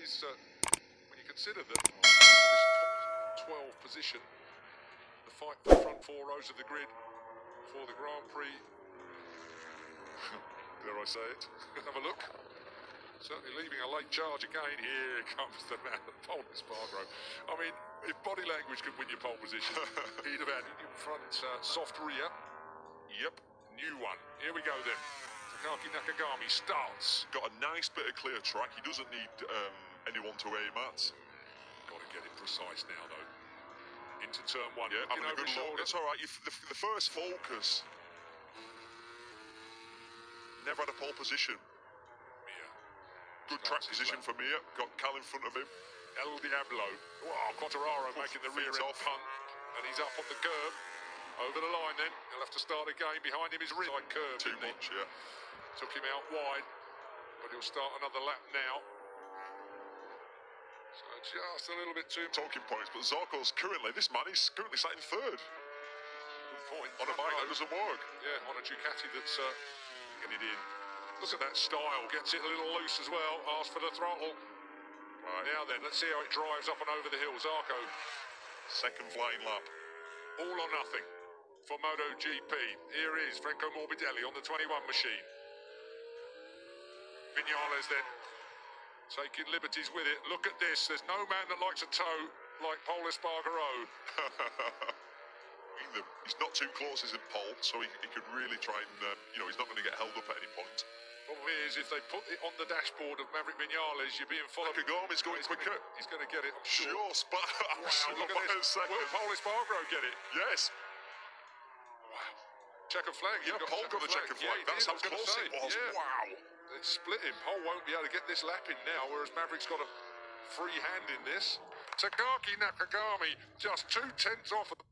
is, when you consider that this top 12 position, the fight for the front 4 rows of the grid for the Grand Prix, dare I say it, have a look. Certainly leaving a late charge again. Here comes the man, Paul Espargaro. I mean, if body language could win your pole position, he'd have had in front, soft rear. Yep, new one. Here we go then. Takaaki Nakagami starts. Got a nice bit of clear track. He doesn't need anyone to aim at. Got to get it precise now, though. Into turn 1. Yeah, having a good look. That's all right. The first focus. Never had a pole position. Good track position for Mir. Got Cal in front of him. El Diablo. Wow, Quartararo making the rear end punt. And he's up on the curb. Over the line then. He'll have to start again. Behind him is Side curve. Too much, yeah. Took him out wide. But he'll start another lap now. So just a little bit too... Talking points, but Zarco's currently, this man is currently sat in third. Good point. On a bike that doesn't work. Yeah, on a Ducati that's getting it in. Look at that style, gets it a little loose as well, asks for the throttle. Right, now then, let's see how it drives up and over the hill. Zarco. Second flying lap. All or nothing for MotoGP. Here is Franco Morbidelli on the 21 machine. Vinales then, taking liberties with it. Look at this, there's no man that likes a toe like Paul Espargaro. He's not too close as in pole, so he can really try and, he's not going to get held up at any point. Problem is, if they put it on the dashboard of Maverick Vinales, you're being followed. Nakagami's going quicker. He's going to get it, I'm sure. Wow, look at this. Will Paul Espargaro get it? Yes. Wow. Checkered flag. Yeah, Paul got the checkered flag. That's how close it was. Yeah. Wow. It's split him. Paul won't be able to get this lap in now, whereas Maverick's got a free hand in this. Takaaki Nakagami just 2/10 off of the